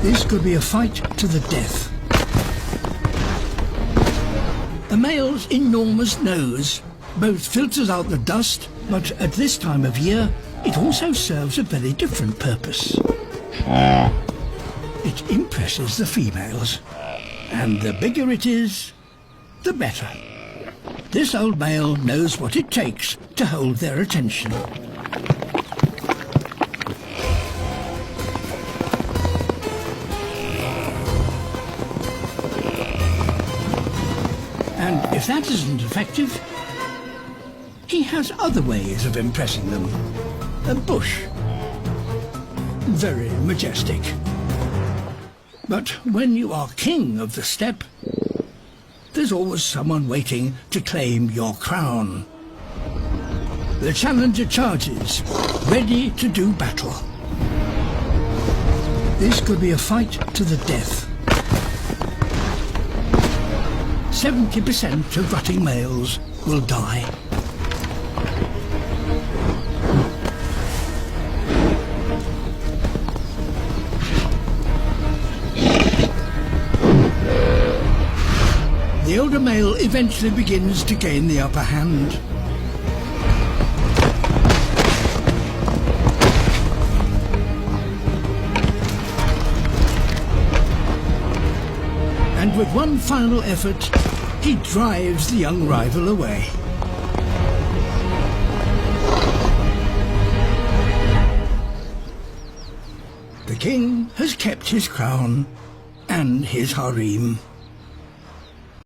This could be a fight to the death. A male's enormous nose both filters out the dust, but at this time of year it also serves a very different purpose. It impresses the females, and the bigger it is, the better. This old male knows what it takes to hold their attention. And if that isn't effective, he has other ways of impressing them. A bush. Very majestic. But when you are king of the steppe, there's always someone waiting to claim your crown. The challenger charges, ready to do battle. This could be a fight to the death. 70% of rutting males will die. The older male eventually begins to gain the upper hand. And with one final effort, he drives the young rival away. The king has kept his crown and his harem.